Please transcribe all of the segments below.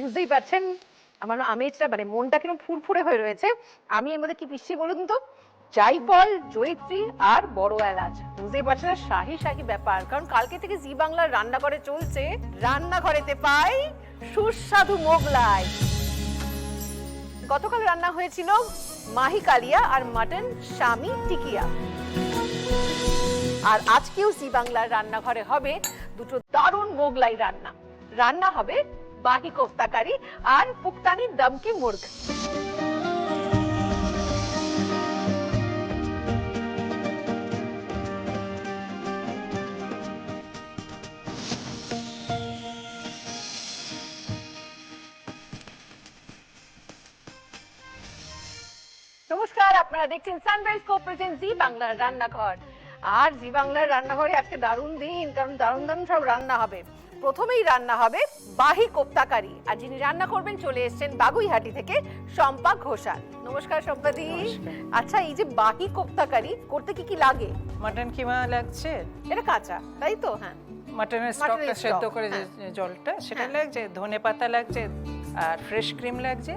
বুঝতেই পারছেন আমার আমেজটা মানে মনটা কিরকম ফুরফুরে হয়ে রয়েছে। আমি এর মধ্যে কি পিষছি বলুন তো? জায়ফল, জয়িত্রী আর বড় এলাচ। বুঝতেই পারছেন না, শাহী শাহী ব্যাপার। কারণ কালকে থেকে জি বাংলার রান্নাঘরে চলছে রান্নাঘরেতে পাই সুস্বাদু মোগলাই। গতকাল রান্না হয়েছিল মাহি কালিয়া আর মাটন শামি টিকিয়া। আর আজকেও জি বাংলার রান্নাঘরে হবে দুটো দারুণ মোগলাই রান্না। রান্না হবে বাহি কোফতা কারি আর পুক্তানি দমকি মুর্গ। নমস্কার, আপনারা দেখছেন সানরাইজ কো প্রেজেন্ট জি বাংলার রান্নাঘর। আর জি বাংলার রান্নাঘরে আজকে দারুণ দিন, কারণ দারুণ দারুণ সব রান্না হবে। প্রথমেই রান্না হবে বাহি কোফতা কারি, আর যিনি রান্না করবেন চলে এসেছেন বাগুইহাটি থেকে শম্পা ঘোষাল। নমস্কার শম্পাদি। আচ্ছা, এই যে বাহি কোফতা কারি করতে কি কি লাগে? মাটন কিমা লাগছে, এটা কাঁচা তাই তো? হ্যাঁ, মাটনের স্টকটা সেদ্ধ করে যে জলটা সেটা লাগছে, ধনে পাতা লাগছে, আর ফ্রেশ ক্রিম লাগছে,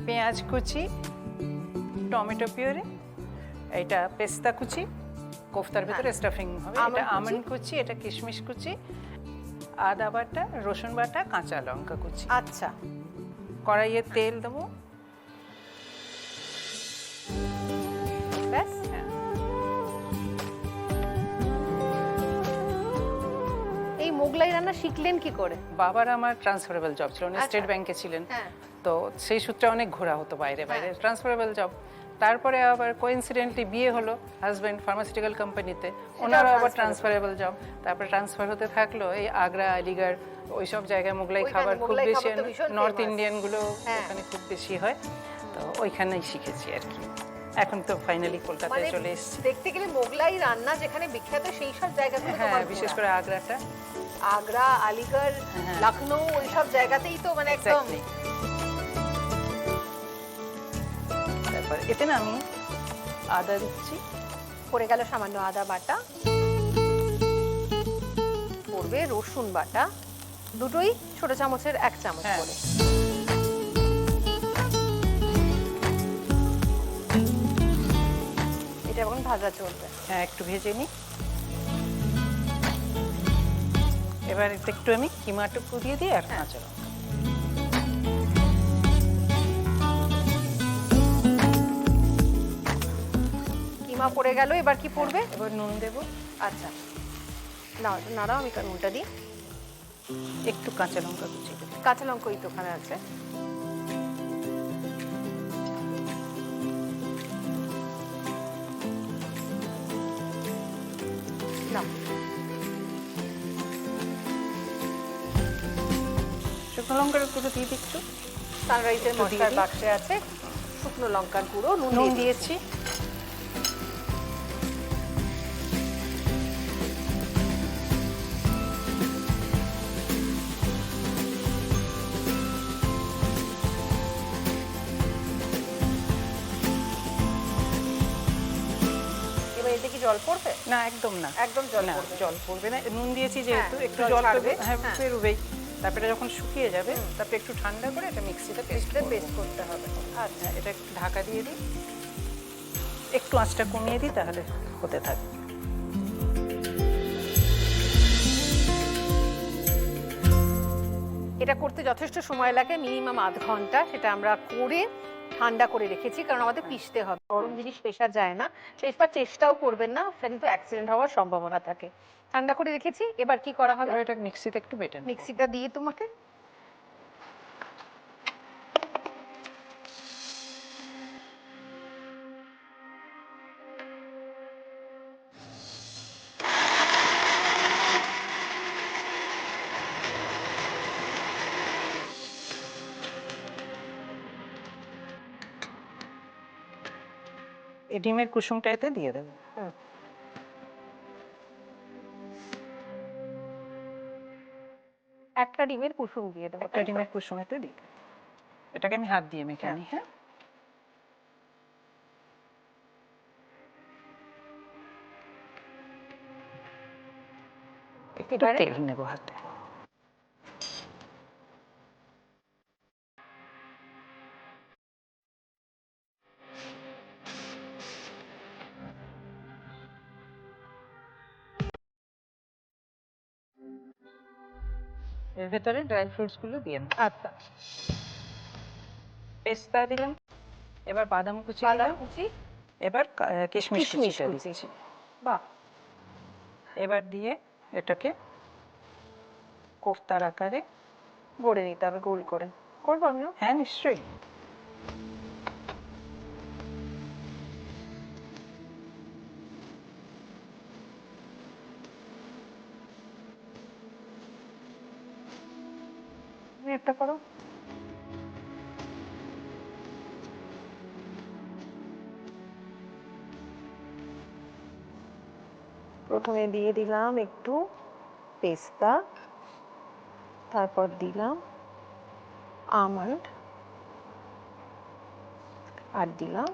পেঁয়াজ কুচি, টমেটো পিউরি, এটা পেস্তা কুচি, কোফতার ভিতরে স্টাফিং হবে, এটা আমন্ড কুচি, এটা কিশমিশ কুচি, আদা বাটা, রসুন বাটা, কাঁচা লঙ্কা কুচি। আচ্ছা, কড়াইয়ে তেল দেবো, ব্যাস। এই মোগলাই রান্না শিখলেন কি করে? বাবার আমার ট্রান্সফারেবল জব ছিল, উনি স্টেট ব্যাংকে ছিলেন, তো সেই সূত্রে অনেক ঘোরা হতো বাইরে বাইরে, ট্রান্সফারেবল জব। তারপরে আবার কোইন্সিডেন্টলি বিয়ে হলো, হাজব্যান্ড ফার্মাসিউটিক্যাল কোম্পানিতে, ওনারও আবার ট্রান্সফারেবল জব। তারপরে ট্রান্সফার হতে থাকলো এই আগ্রা, আলিগড়, ওইসব জায়গায় মোগলাই খাবার খুব বেশি, নর্থ ইন্ডিয়ান গুলো ওখানে খুব বেশি হয়, তো ওইখানেই শিখেছি আর কি। এখন তো ফাইনালি কলকাতায় চলে এসেছি। দেখতে গেলে মোগলাই রান্না যেখানে বিখ্যাত সেই সব জায়গাগুলো, হ্যাঁ, বিশেষ করে আগ্রাটা, আগ্রা, আলিগড়, লখনৌ, ওইসব জায়গাতেই তো মানে একদম। তারপর এতে না আমি আদা দিচ্ছি, পড়ে গেল সামান্য আদা বাটা, পড়বে রসুন বাটা, দুটোই ছোট চামচের 1 চামচ করে। এটা এখন ভাজা চলবে। হ্যাঁ, একটু ভেজে নিই। এবার এতে একটু আমি কিমাটুকু দিয়ে দিই আর কাঁচা লঙ্কা। কিমা পড়ে গেল, এবার কি পড়বে? এবার নুন দেবো। আচ্ছা, নাড়াও, আমি নুনটা দিই। একটু কাঁচা লঙ্কা কুচি দেবো। কাঁচা লঙ্কা তো ওখানে আছে। না, শুকনো লঙ্কার গুঁড়ো দিয়ে দিচ্ছ। সানরাইজের মশলার বাক্সে আছে শুকনো লঙ্কার গুঁড়ো, নুন দিয়েছি। এবার এতে কি জল পড়বে? না, একদম না, একদম জল না, পড়বে? জল পড়বে না, নুন দিয়েছি যেহেতু, একটু জল জল ছাড়বে। বেরোবেই। তারপরে যখন শুকিয়ে যাবে, তারপরে একটু ঠান্ডা করে এটা মিক্সিতে পেস্ট করতে হবে। আচ্ছা, এটা একটু ঢাকা দিয়ে দিই, একটু আঁচটা কমিয়ে দিই, তাহলে হতে থাকবে। এটা করতে যথেষ্ট সময় লাগে, মিনিমাম আধ ঘন্টা। সেটা আমরা করে ঠান্ডা করে রেখেছি, কারণ আমাদের পিষতে হবে, গরম জিনিস পেশা যায় না। শেষবার চেষ্টাও করবেন না, কিন্তু অ্যাক্সিডেন্ট হওয়ার সম্ভাবনা থাকে। ঠান্ডা করে রেখেছি, এবার কি করা হবে? এটা মিক্সিতে একটু বেটে নেব। মিক্সিটা দিয়ে তোমাকে এই ডিমের কুসুমটা এতে দিয়ে দেবো। একটা ডিমের কুসুম দিয়ে দেবো। একটা ডিমের কুসুম এতে দিই, এটাকে আমি হাত দিয়ে মেখে নিই। হ্যাঁ, একটু তেল নেবো হাতে। এর ভেতরে ড্রাই ফ্রুটস গুলো দিয়ে দেবো। আচ্ছা, পেস্তা দিলাম, এবার বাদাম কুচি বাদাম দিলাম, কুচি, এবার কিশমিশ কিশমিশ কুচিটা কুচি। দিচ্ছি। বাহ, এবার দিয়ে এটাকে কোফতার আকারে। গড়ে নিতে হবে গোল করে। করবো আমিও? হ্যাঁ, নিশ্চয়ই। তুমি একটা করো। প্রথমে দিয়ে দিলাম একটু পেস্তা, তারপর দিলাম আমন্ড, আর দিলাম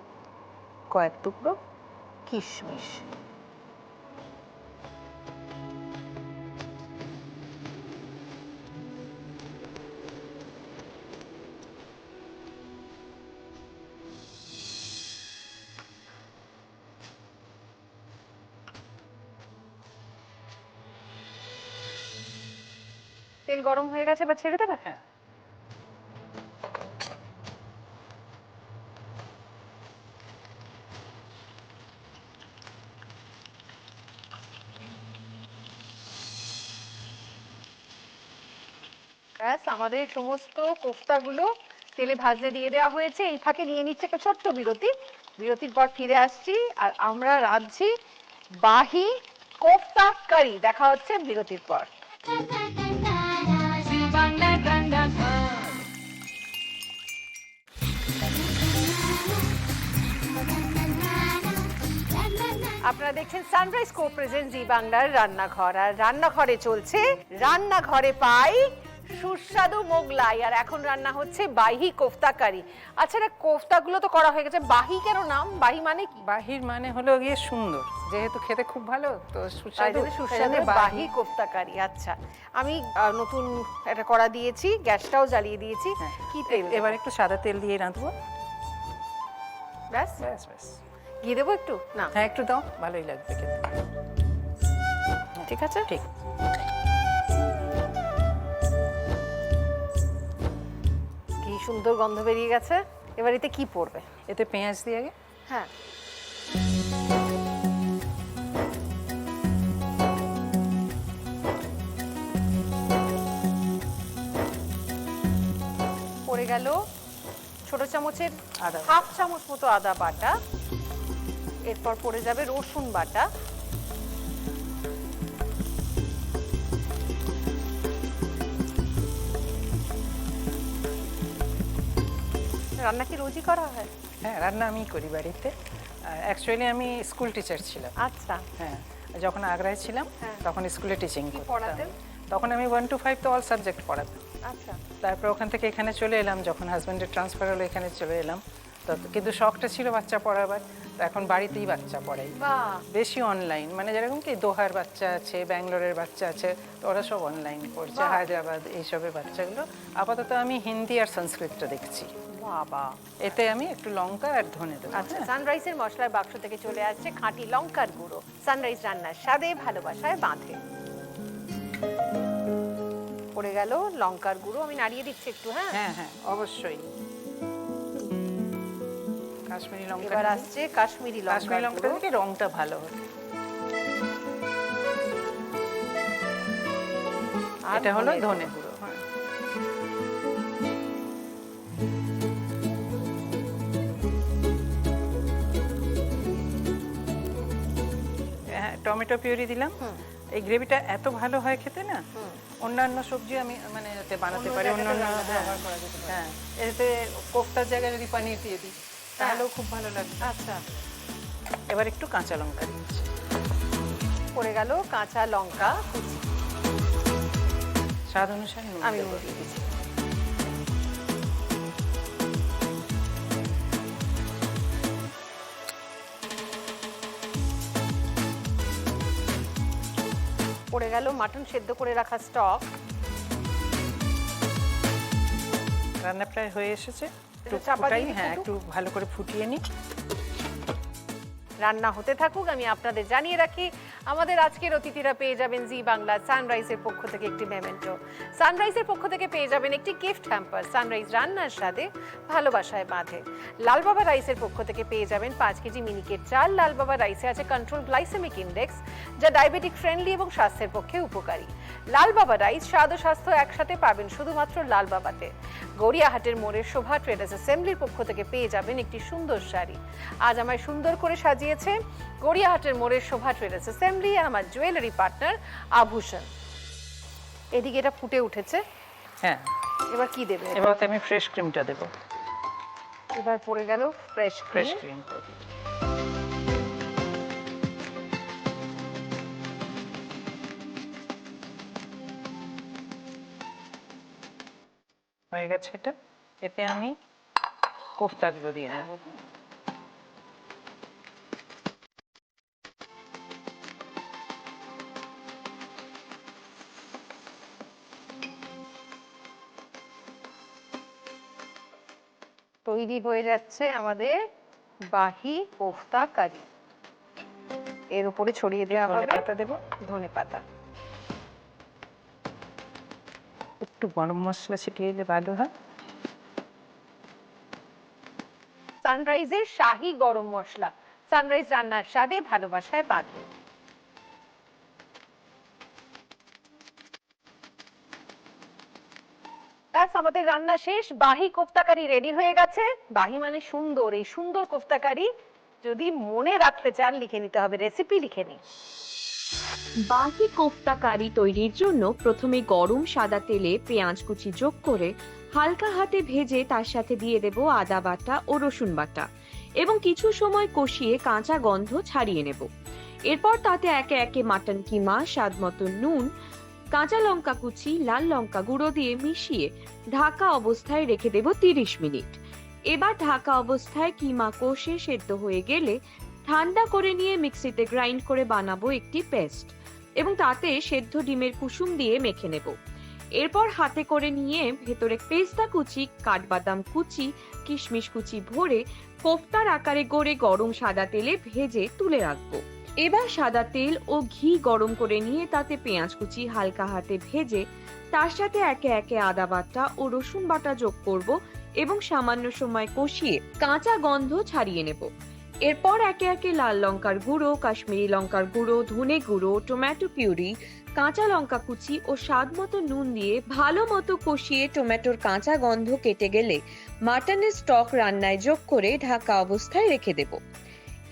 কয়েক টুকরো কিশমিশ। তেল গরম হয়ে গেছে, বা ছেড়ে দেবে? হ্যাঁ, ব্যাস, আমাদের সমস্ত কোফতাগুলো তেলে ভাজতে দিয়ে দেওয়া হয়েছে। এই ফাঁকে নিয়ে নিচ্ছে একটা ছোট্ট বিরতি। বিরতির পর ফিরে আসছি, আর আমরা রাঁধছি বাহি কোফতা কারি। দেখা হচ্ছে বিরতির পর। আপনারা দেখছেন সানরাইজ কো প্রেজেন্ট জি বাংলার রান্নাঘর, আর রান্নাঘরে চলছে রান্নাঘরে পাই সুস্বাদু মোগলাই, আর এখন রান্না হচ্ছে বাহি কোফতা কারি। আচ্ছা, এটা কোফতাগুলো তো করা হয়ে গেছে, বাহি কেন নাম? বাহি মানে কি? বাহির মানে হলো গিয়ে সুন্দর, যেহেতু খেতে খুব ভালো তো তাই সুস্বাদু, জন্য সুস্বাদু তাই জন্য বাহি কোফতা কারি। আচ্ছা, আমি নতুন একটা কড়া দিয়েছি, গ্যাসটাও জ্বালিয়ে দিয়েছি। হ্যাঁ। কি তেল? এবার একটু সাদা তেল দিয়ে রাঁধবো। ব্যাস, ব্যাস ব্যাস। দিয়ে দেবো একটু? না, হ্যাঁ, একটু দাও, ভালোই লাগবে খেতে। ঠিক আছে, ঠিক। কি সুন্দর গন্ধ বেরিয়ে গেছে। এবার এতে কি পড়বে? এতে পেঁয়াজ দিয়ে আগে। হ্যাঁ, পড়ে গেল ছোট চামচের আদা। হাফ চামচ মতো আদা বাটা। এরপর পড়ে যাবে রসুন বাটা। রান্না কি রোজই করা হয়? হ্যাঁ, রান্না আমি করি বাড়িতে। অ্যাকচুয়ালি আমি স্কুল টিচার ছিলাম। আচ্ছা, হ্যাঁ, যখন আগ্রায় ছিলাম হ্যাঁ। তখন স্কুলে টিচিং কি করতাম। পড়াতেন? তখন আমি 1 to 5 তো অল সাবজেক্ট পড়াতাম। আচ্ছা, তারপর ওখান থেকে এখানে চলে এলাম, যখন হাজব্যান্ডের ট্রান্সফার হলো এখানে চলে এলাম। তো কিন্তু শখটা ছিল বাচ্চা পড়াবার, তো এখন বাড়িতেই বাচ্চা পড়াই। বাহ, বেশি অনলাইন, মানে যেরকম কি দোহার বাচ্চা আছে, ব্যাঙ্গালোরের বাচ্চা আছে, তো ওরা সব অনলাইন পড়ছে, বাহ। হায়দ্রাবাদ এইসবের বাচ্চাগুলো। আপাতত আমি হিন্দি আর সংস্কৃতটা দেখছি। বাবা। এতে আমি একটু লঙ্কা আর ধনে দেবো। আচ্ছা, সানরাইজের মশলার বাক্স থেকে চলে আসছে খাঁটি লঙ্কার গুঁড়ো। সানরাইজ রান্নার স্বাদে ভালোবাসায় বাঁধে। পড়ে গেল লঙ্কার গুঁড়ো, আমি নাড়িয়ে দিচ্ছি একটু। হ্যাঁ, হ্যাঁ হ্যাঁ, অবশ্যই। কাশ্মীরি লঙ্কা এবার দিবি। আসছে কাশ্মীরি কাশ্মীরি লঙ্কার লঙ্কাটা গুঁড়ো। দিলে রংটা ভালো হবে। আর এটা হলো ধনে ধনে গুঁড়ো। হ্যাঁ। হ্যাঁ, টমেটো পিউরি দিলাম। এই গ্রেভিটা এত ভালো হয় খেতে না, অন্যান্য সবজি আমি মানে এতে বানাতে পারি, অন্যান্য। হ্যাঁ, এতে কোফতার জায়গায় যদি পানির দিয়ে দিই তাহলেও খুব ভালো লাগবে। আচ্ছা, এবার একটু কাঁচা লঙ্কা দিচ্ছি। পড়ে গেল কাঁচা লঙ্কা কুচি। স্বাদ অনুসারে নুন আমি দেবো। নুন দিয়ে দিচ্ছি। পড়ে গেল মাটন সেদ্ধ করে রাখা স্টক। রান্না প্রায় হয়ে এসেছে, একটু চাপা ফুটাই। দিয়ে হ্যাঁ, ফুটুক। একটু ভালো করে ফুটিয়ে নিই। রান্না হতে থাকুক, আমি আপনাদের জানিয়ে রাখি আমাদের আজকের অতিথিরা পেয়ে যাবেন জি বাংলা সানরাইজের পক্ষ থেকে একটি মেমেন্টো, সানরাইজের পক্ষ থেকে পেয়ে যাবেন একটি গিফট হ্যাম্পার, সানরাইজ রান্নার স্বাদে ভালোবাসায় বাঁধে। লাল বাবা রাইসের পক্ষ থেকে পেয়ে যাবেন 5 কেজি মিনিকেট চাল। লাল বাবা রাইসে আছে কন্ট্রোল গ্লাইসেমিক ইন্ডেক্স, যা ডায়াবেটিক ফ্রেন্ডলি এবং স্বাস্থ্যের পক্ষে উপকারী। লাল বাবা রাইস স্বাদ ও স্বাস্থ্য একসাথে পাবেন শুধুমাত্র লাল বাবাতে। গড়িয়াহাটের মোড়ের শোভা ট্রেডার্স অ্যাসেম্বলির পক্ষ থেকে পেয়ে যাবেন একটি সুন্দর শাড়ি। আজ আমায় সুন্দর করে সাজিয়েছে গড়িয়াহাটের মোড়ের শোভা ট্রেডার্স অ্যাসেম্বলি আর আমার জুয়েলারি পার্টনার আভূষণ। এদিকে এটা ফুটে উঠেছে, হ্যাঁ এবার কি দেবে? এবার আমি ফ্রেশ ক্রিমটা দেব। এবার পড়ে গেল ফ্রেশ ফ্রেশ ক্রিম। ক্রিম হয়ে গেছে। এটা এতে আমি কোফতাগুলো দিয়ে দেব। তৈরি হয়ে যাচ্ছে আমাদের বাহি কোফতা কারি। এর উপরে ছড়িয়ে দেওয়া হবে ধনেপাতা দেব। ধনেপাতা। একটু গরম মশলা ছিটিয়ে দিলে ভালো হয়। সানরাইজের শাহী গরম মশলা, সানরাইজ রান্নার স্বাদে ভালোবাসায় বাঁধে। আমাদের রান্না শেষ, বাহি কোফতা কারি রেডি হয়ে গেছে। বাহি মানে সুন্দর, এই সুন্দর কোফতা কারি যদি মনে রাখতে চান লিখে নিতে হবে, রেসিপি লিখে নিন। বাহি কোফতা কারি তৈরির জন্য প্রথমে গরম সাদা তেলে পেঁয়াজ কুচি যোগ করে হালকা হাতে ভেজে তার সাথে দিয়ে দেব আদা বাটা ও রসুন বাটা এবং কিছু সময় কষিয়ে কাঁচা গন্ধ ছাড়িয়ে নেব। এরপর তাতে একে একে মাটন কিমা, স্বাদ মতো নুন, কাঁচা লঙ্কা কুচি, লাল লঙ্কা গুঁড়ো দিয়ে মিশিয়ে ঢাকা অবস্থায় রেখে দেব 30 মিনিট। এবার ঢাকা অবস্থায় কিমা কষে সেদ্ধ হয়ে গেলে ঠান্ডা করে নিয়ে মিক্সিতে গ্রাইন্ড করে বানাবো একটি পেস্ট এবং তাতে সেদ্ধ ডিমের কুসুম দিয়ে মেখে নেব। এরপর হাতে করে নিয়ে ভেতরে পেস্তা কুচি, কাঠবাদাম কুচি, কিশমিশ কুচি ভরে কোফতার আকারে গড়ে গরম সাদা তেলে ভেজে তুলে রাখবো। এবার সাদা তেল ও ঘি গরম করে নিয়ে তাতে পেঁয়াজ কুচি হালকা হাতে ভেজে তার সাথে একে একে আদা বাটা ও রসুন বাটা যোগ করব এবং সামান্য সময় কষিয়ে কাঁচা গন্ধ ছাড়িয়ে নেব। এরপর একে একে লাল লঙ্কার গুঁড়ো, কাশ্মীরি লঙ্কার গুঁড়ো, ধনে গুঁড়ো, টমেটো পিউরি, কাঁচা লঙ্কা কুচি ও স্বাদ মতো নুন দিয়ে ভালো মতো কষিয়ে টমেটোর কাঁচা গন্ধ কেটে গেলে মাটনের স্টক রান্নায় যোগ করে ঢাকা অবস্থায় রেখে দেব।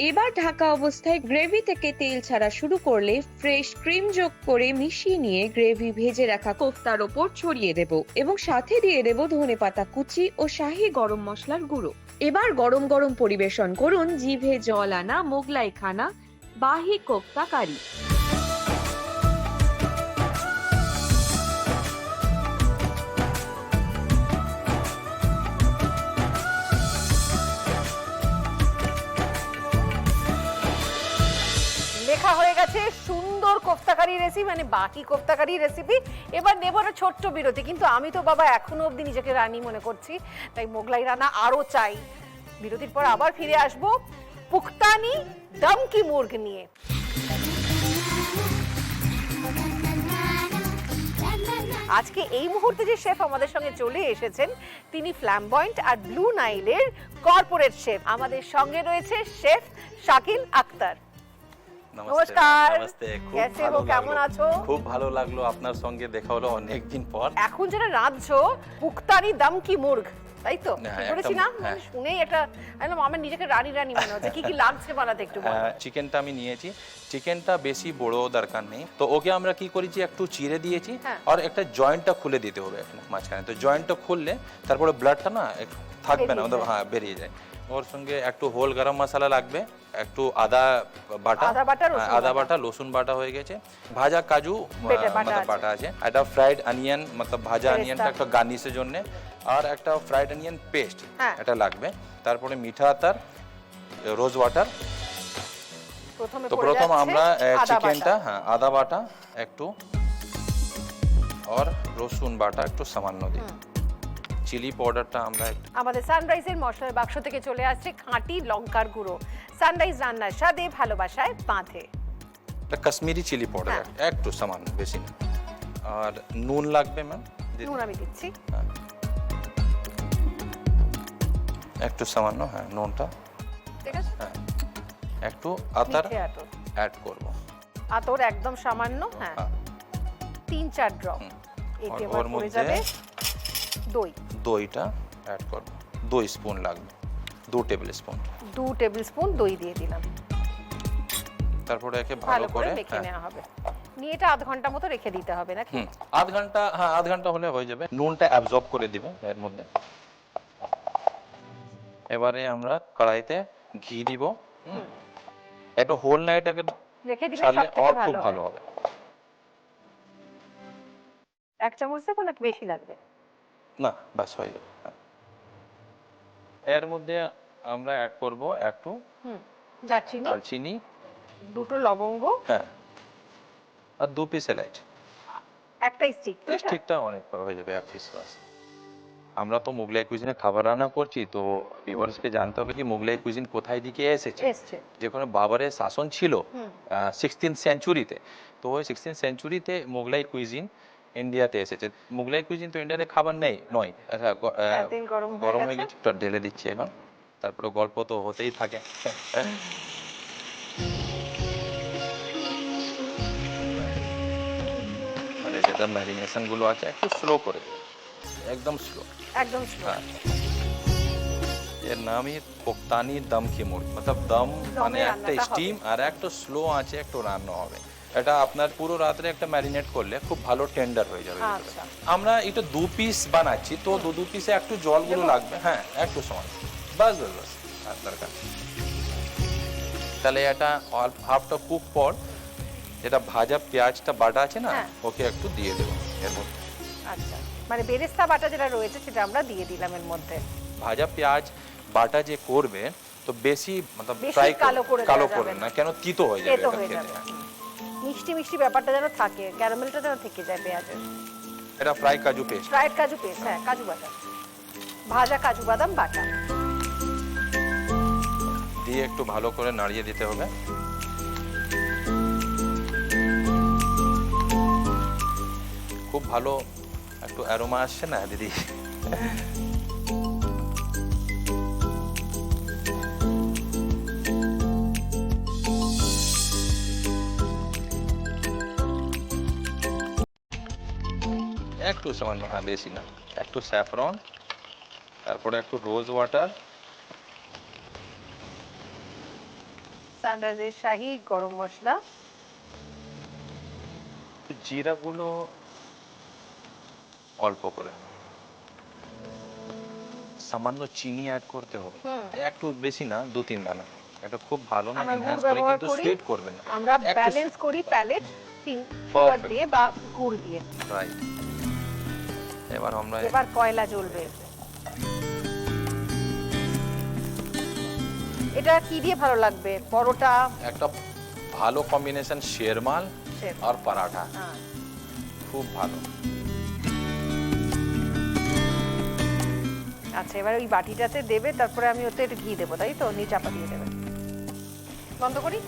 এবার ঢাকা অবস্থায় গ্রেভি থেকে তেল ছাড়া শুরু করলে ফ্রেশ ক্রিম যোগ করে মিশিয়ে নিয়ে গ্রেভি ভেজে রাখা কোফতার ওপর ছড়িয়ে দেব এবং সাথে দিয়ে দেব ধনেপাতা কুচি ও শাহী গরম মশলার গুঁড়ো। এবার গরম গরম পরিবেশন করুন জিভে জল আনা মোগলাই খানা বাহি কোফতা কারি। লেখা হয়ে গেছে সুন্দর কোফতাকারি রেসিপি, মানে বাকি কোফতাকারি রেসিপি। এবার নেব একটা ছোট্ট বিরতি, কিন্তু আমি তো বাবা এখনো অবধি নিজেকে রানী মনে করছি, তাই মোগলাই রান্না আরো চাই। বিরতির পর আবার ফিরে আসবো পুখতানি দম কি মুর্গ নিয়ে। আজকে এই মুহূর্তে যে শেফ আমাদের সঙ্গে চলে এসেছেন তিনি ফ্ল্যামবয়েন্ট আর ব্লু নাইলের কর্পোরেট শেফ। আমাদের সঙ্গে রয়েছে শেফ শাকিল আক্তার। নমস্কার। নমস্তে। कैसे हो, কেমন আছো? খুব ভালো লাগলো, আপনার সঙ্গে দেখা হলো অনেক দিন পর। এখন যেটা রাঁধছো পুখতানি দম কি মুর্গ, তাই তো? হ্যাঁ, বলেছি না? হ্যাঁ। শুনেই একটা একদম আমার নিজেকে রানী রানী মনে হচ্ছে। কি কি লাগছে বানাতে একটু বলো। চিকেনটা আমি নিয়েছি, চিকেনটা বেশি বড় দরকার নেই, তো ওকে আমরা কি করেছি একটু চিড়ে দিয়েছি হ্যাঁ। আর একটা জয়েন্টটা খুলে দিতে হবে এখানে মাঝখানে। তো জয়েন্টটা খুললে তারপরে ব্লাডটা না থাকবে না, বেরিয়ে যায়। হ্যাঁ বেরিয়ে যায়। ওর সঙ্গে একটু হোল গরম মশলা লাগবে, একটু আদা বাটা, আদা বাটা, রসুন আদা বাটা। বাটা রসুন বাটা হয়ে গেছে, ভাজা কাজু বাটা আছে। বাটা আছে, একটা ফ্রাইড অনিয়ন ভাজা বেরেস্তা। অনিয়নটা একটা গার্নিশের জন্য, আর একটা ফ্রাইড অনিয়ন পেস্ট হ্যাঁ। এটা লাগবে। তারপরে মিঠা আতর, রোজ ওয়াটার। প্রথমে তো পড়ে প্রথম যাচ্ছে আমরা আদা চিকেনটা, বাটা। হ্যাঁ আদা বাটা একটু আর রসুন বাটা একটু সামান্য দিই, চিলি পাউডারটা আমরা একটু। আমাদের সানরাইজের মশলার বাক্স থেকে চলে আসছে খাঁটি লঙ্কার গুঁড়ো। সানরাইজ রান্নার স্বাদে ভালোবাসায় বাঁধে। এটা কাশ্মীরি চিলি পাউডার একটু সামান্য, বেশি না। আর নুন লাগবে ম্যাম। নুন আমি দিচ্ছি। হ্যাঁ, একটু সামান্য, হ্যাঁ নুনটা। ঠিক আছে। হ্যাঁ, একটু আতর মিঠে আতর। অ্যাড করব। আতর একদম সামান্য, হ্যাঁ, 3-4 ড্রপ। এতে ওর এবার পড়ে মধ্যে যাবে দই। দইটা অ্যাড করব, 2 স্পুন লাগবে, 2 টেবিল স্পুন। 2 টেবিল স্পুন দই দিয়ে দিলাম। তারপরে একে ভালো ভালো করে করে মেখে নেওয়া হবে। নিয়ে এটা আধ ঘন্টা মতো রেখে দিতে হবে নাকি? আধ ঘন্টা, হ্যাঁ আধ ঘন্টা হলে হয়ে যাবে। নুনটা অ্যাবজর্ব করে দিবে এর মধ্যে। এবারে আমরা কড়াইতে ঘি দিব। একটু হোল নাইট আগে রেখে দিলে ছাড়লে সবথেকে আর খুব ভালো ভালো হবে। হবে। 1 চামচ দেবো নাকি বেশি লাগবে? না, বাস হয়ে যাবে। হ্যাঁ। এর মধ্যে আমরা অ্যাড করব একটু দারচিনি, দারচিনি, 2টো লবঙ্গ, হ্যাঁ, আর 2 পিস এলাচ। একটা স্টিক। স্টিকটা অনেক হয়ে যাবে, 1 পিস বাস। আমরা তো মুঘলাই কুইজিনে খাবার রান্না করছি, তো ভিউয়ার্সকে জানতে হবে কি মুঘলাই কুইজিন কোথায় দিকে এসেছে। যেখানে বাবরের শাসন ছিল 16th সেঞ্চুরিতে, তো ওই 16th সেঞ্চুরিতে মুঘলাই কুইজিন ইন্ডিয়াতে এসেছে। মুঘলাই কুইজিন তো ইন্ডিয়াতে খাবার নেই নয়। আচ্ছা, গরম হয়ে গেছে, তো ঢেলে দিচ্ছি এখন। তারপরে গল্প তো হতেই থাকে। মানে যেটা ম্যারিনেশন গুলো আছে একটু স্লো করে, একদম স্লো, একদম স্লো। হ্যাঁ। এর নামই পোক্তানি দম কি মুরগি, मतलब দম মানে একটা স্টিম আর একটা স্লো আছে একটু রান্না হবে। এটা আপনার পুরো রাত্রে একটা ম্যারিনেট করলে খুব ভালো টেন্ডার হয়ে যাবে। আমরা এটা 2 পিস বানাচ্ছি, তো 2 পিসে একটু জলগুলো লাগবে, হ্যাঁ একটু সময়, বাস বাস বাস আর দরকার। তাহলে এটা হাফটা কুক পর যেটা ভাজা পেঁয়াজটা বাটা আছে না, ওকে একটু দিয়ে দেবো এর মধ্যে। আচ্ছা, মানে বেরেস্তা বাটা যেটা রয়েছে সেটা আমরা দিয়ে দিলাম এর মধ্যে। ভাজা পেঁয়াজ বাটা যে করবে তো বেশি मतलब বেশি ফ্রাই কালো করবেন না, কেন তিতো হয়ে যাবে। তেতো হয়ে যাবে। মিষ্টি মিষ্টি ব্যাপারটা যেন থাকে, ক্যারামেলটা যেন থেকে যায় পেঁয়াজের। এটা ফ্রাই কাজু পেস্ট, ফ্রাইড কাজু পেস্ট, হ্যাঁ কাজু বাটা, ভাজা কাজু বাদাম বাটা দিয়ে একটু ভালো করে নাড়িয়ে দিতে হবে। খুব ভালো একটু অ্যারোমা আসছে না দিদি? একটু সামান্য, হ্যাঁ বেশি না, একটু স্যাফরন, তারপরে একটু রোজ ওয়াটার, সানরাইজের শাহী গরম মশলা, জিরা গুলো অল্প করে, সামান্য চিনি অ্যাড করতে হবে, একটু বেশি না, 2-3 দানা। এটা খুব ভালো না, এনহ্যান্স করে, কিন্তু সুইট করবে না। আমরা ব্যালেন্স করি প্যালেট সুগার দিয়ে বা গুড় দিয়ে। রাইট। এবার কয়লা জ্বলবে। এটা কি দিয়ে ভালো লাগবে? পরোটা, একটা ভালো কম্বিনেশন শেরমাল আর পরাঠা, খুব ভালো। আচ্ছা, এবার ওই বাটিটাতে দেবে, তারপরে আমি ওতে একটু ঘি দেবো, তাই তো? নিয়ে চাপা দিয়ে দেবে। বন্ধ করি।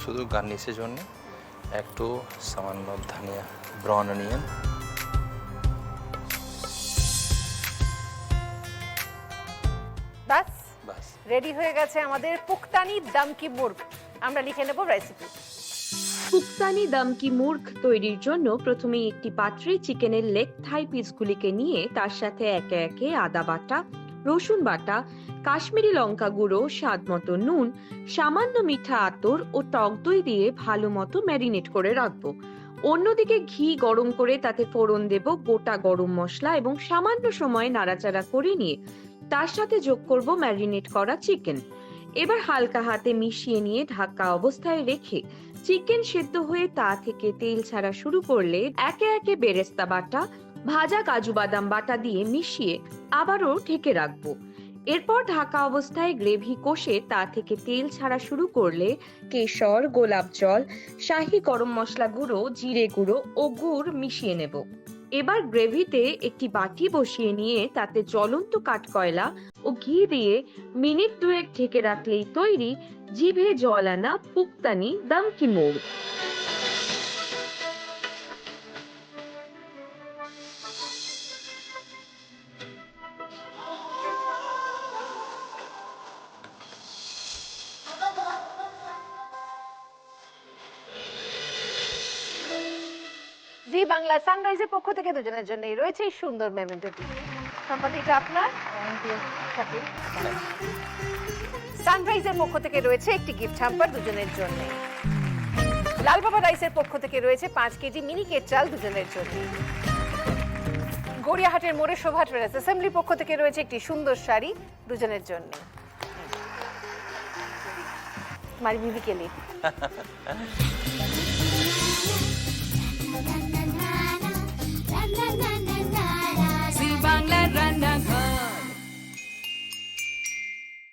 শুধু গার্নিশের জন্য একটু সামান্য ধনিয়া, ব্রাউন অনিয়ন, বাস বাস রেডি হয়ে গেছে আমাদের পুক্তানি দম কি মুর্গ। আমরা লিখে নেব রেসিপি। পুক্তানি দমকি মুর্গ তৈরির জন্য প্রথমেই একটি পাত্রে চিকেনের লেগ থাই পিসগুলিকে নিয়ে তার সাথে একে একে আদা বাটা, রসুন বাটা, কাশ্মীরি লঙ্কা গুঁড়ো, স্বাদ মতো নুন, সামান্য মিঠা আতর ও টক দই দিয়ে ভালো মতো ম্যারিনেট করে রাখবো। অন্যদিকে ঘি গরম করে তাতে ফোড়ন দেব গোটা গরম মশলা এবং সামান্য সময় নাড়াচাড়া করে নিয়ে তার সাথে যোগ করব ম্যারিনেট করা চিকেন। এবার হালকা হাতে মিশিয়ে নিয়ে ঢাকা অবস্থায় রেখে চিকেন সেদ্ধ হয়ে তা থেকে তেল ছাড়া শুরু করলে একে একে বেরেস্তা বাটা, ভাজা কাজু বাদাম বাটা দিয়ে মিশিয়ে আবারও ঢেকে রাখবো। এরপর ঢাকা অবস্থায় গ্রেভি কষে তা থেকে তেল ছাড়া শুরু করলে কেশর, গোলাপ জল, শাহি গরম মশলা গুঁড়ো, জিরে গুঁড়ো ও গুড় মিশিয়ে নেব। এবার গ্রেভিতে একটি বাটি বসিয়ে নিয়ে তাতে জ্বলন্ত কাঠকয়লা ও ঘি দিয়ে মিনিট 2 ঢেকে রাখলেই তৈরি জিভে জল আনা পুক্তানি দমকি মুর্গ। জি বাংলা সানরাইজের পক্ষ থেকে দুজনের জন্যই রয়েছে এই সুন্দর মেমেন্টোটি। সম্পাদিকা আপনার সানরাইজের পক্ষ থেকে রয়েছে একটি গিফট হ্যাম্পার দুজনের জন্য। লাল বাবা রাইসের পক্ষ থেকে রয়েছে 5 কেজি মিনি কেট চাল দুজনের জন্য। গড়িয়াহাটের মোড়ে শোভা ট্রেডার্স অ্যাসেম্বলির পক্ষ থেকে রয়েছে একটি সুন্দর শাড়ি দুজনের জন্য। মারি বিবি কেলি